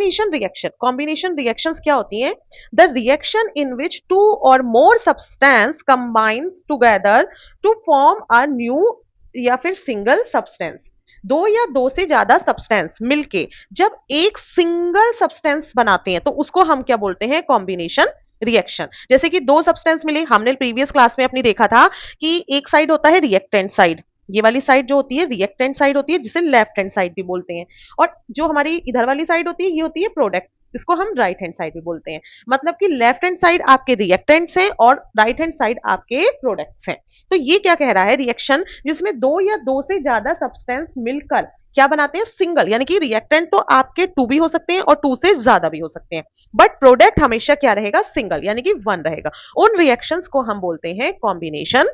Combination reactions क्या होती हैं? The reaction in which two or more substance combines together to form a new या फिर single substance. दो या दो से ज्यादा सब्सटेंस मिलके जब एक सिंगल सब्सटेंस बनाते हैं तो उसको हम क्या बोलते हैं? Combination reaction. जैसे कि दो सब्सटेंस मिले, हमने प्रीवियस क्लास में अपनी देखा था कि एक साइड होता है रिएक्टेंट साइड, ये वाली साइड जो होती है रिएक्टेंट साइड होती है, जिसे लेफ्ट हैंड साइड भी बोलते हैं, और जो हमारी इधर वाली साइड होती है ये होती है प्रोडक्ट, इसको हम राइट हैंड साइड भी बोलते हैं। मतलब कि लेफ्ट हैंड साइड आपके रिएक्टेंट्स हैं और राइट हैंड साइड आपके प्रोडक्ट्स हैं। तो ये क्या कह रहा है? रिएक्शन जिसमें दो या दो से ज्यादा सब्सटेंस मिलकर क्या बनाते हैं? सिंगल, यानी कि रिएक्टेंट तो आपके टू भी हो सकते हैं और टू से ज्यादा भी हो सकते हैं, बट प्रोडक्ट हमेशा क्या रहेगा? सिंगल, यानी कि वन रहेगा। उन रिएक्शंस को हम बोलते हैं कॉम्बिनेशन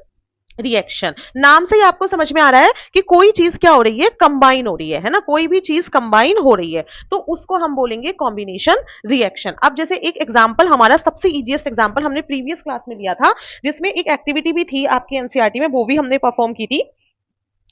रिएक्शन। नाम से ही आपको समझ में आ रहा है कि कोई चीज क्या हो रही है? कंबाइन हो रही है ना? कोई भी चीज कंबाइन हो रही है तो उसको हम बोलेंगे कॉम्बिनेशन रिएक्शन। अब जैसे एक एग्जांपल, हमारा सबसे इजीएस्ट एग्जांपल हमने प्रीवियस क्लास में लिया था, जिसमें एक एक्टिविटी भी थी आपकी एनसीईआरटी में, वो भी हमने परफॉर्म की थी।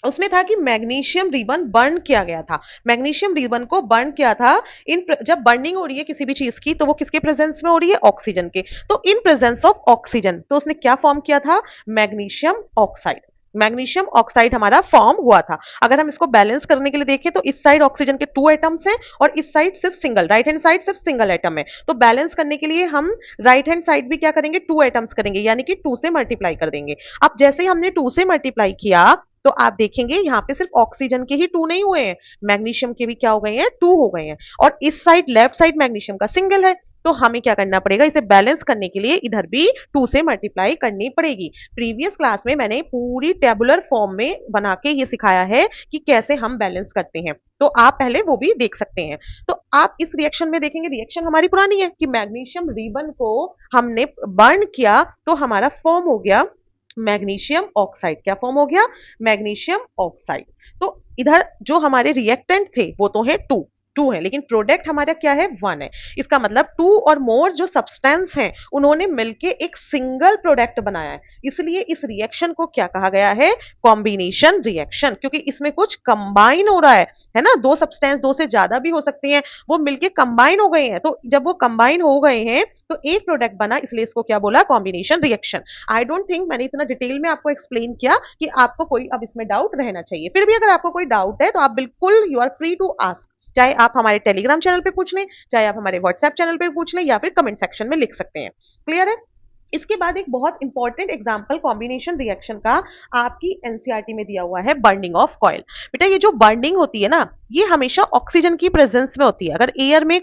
उसमें था कि मैग्नीशियम रिबन बर्न किया गया था। मैग्नीशियम रिबन को बर्न किया था जब बर्निंग हो रही है किसी भी चीज की तो वो किसके प्रेजेंस में हो रही है? ऑक्सीजन के। तो इन प्रेजेंस ऑफ ऑक्सीजन तो उसने क्या फॉर्म किया था? Magnesium oxide. मैग्नीशियम ऑक्साइड हमारा फॉर्म हुआ था। अगर हम इसको बैलेंस करने के लिए देखें तो इस साइड ऑक्सीजन के 2 एटम्स हैं और इस साइड सिर्फ सिंगल, राइट हैंड साइड सिर्फ सिंगल एटम है। तो बैलेंस करने के लिए हम राइट हैंड साइड भी क्या करेंगे? 2 एटम्स करेंगे, यानी कि 2 से मल्टीप्लाई कर देंगे। अब जैसे ही हमने 2 से मल्टीप्लाई किया तो आप देखेंगे यहाँ पे सिर्फ ऑक्सीजन के ही 2 नहीं हुए हैं, मैग्नीशियम के भी क्या हो गए हैं? 2 हो गए हैं। और इस साइड लेफ्ट साइड मैग्नीशियम का सिंगल है, तो हमें क्या करना पड़ेगा? इसे बैलेंस करने के लिए इधर भी 2 से मल्टीप्लाई करनी पड़ेगी। प्रीवियस क्लास में मैंने पूरी टेबुलर फॉर्म में बना के ये सिखाया है कि कैसे हम बैलेंस करते हैं, तो आप पहले वो भी देख सकते हैं। तो आप इस रिएक्शन में देखेंगे, रिएक्शन हमारी पुरानी है कि मैग्नीशियम रिबन को हमने बर्न किया तो हमारा फॉर्म हो गया मैग्नीशियम ऑक्साइड। क्या फॉर्म हो गया? Magnesium oxide. तो इधर जो हमारे रिएक्टेंट थे वो तो है टू है, लेकिन प्रोडक्ट हमारा क्या है? 1 है। इसका मतलब 2 और मोर जो सब्सटेंस हैं उन्होंने मिलके एक सिंगल प्रोडक्ट बनाया है, इसलिए इस रिएक्शन को क्या कहा गया है? कॉम्बिनेशन रिएक्शन, क्योंकि इसमें कुछ कंबाइन हो रहा है ना? दो सब्सटेंस, दो से ज्यादा भी हो सकते हैं, वो मिलके कंबाइन हो गए हैं। तो जब वो कंबाइन हो गए हैं तो एक प्रोडक्ट बना, इसलिए इसको क्या बोला? Combination reaction. I don't think मैंने इतना डिटेल में आपको एक्सप्लेन किया कि आपको कोई अब इसमें डाउट रहना चाहिए। फिर भी अगर आपको कोई डाउट है तो आप बिल्कुल you are free to ask, चाहे आप हमारे टेलीग्राम चैनल पे पूछ लें, चाहे आप हमारे व्हाट्सएप चैनल पे पूछ लें, या फिर कमेंट सेक्शन में लिख सकते हैं। क्लियर है? इसके बाद एक बहुत इंपॉर्टेंट एग्जांपल कॉम्बिनेशन रिएक्शन का आपकी एनसीईआरटी में दिया हुआ है, बर्निंग ऑफ कॉइल। बेटा ये जो बर्निंग होती है ना, ये हमेशा ऑक्सीजन की प्रेजेंस में होती है। अगर एयर में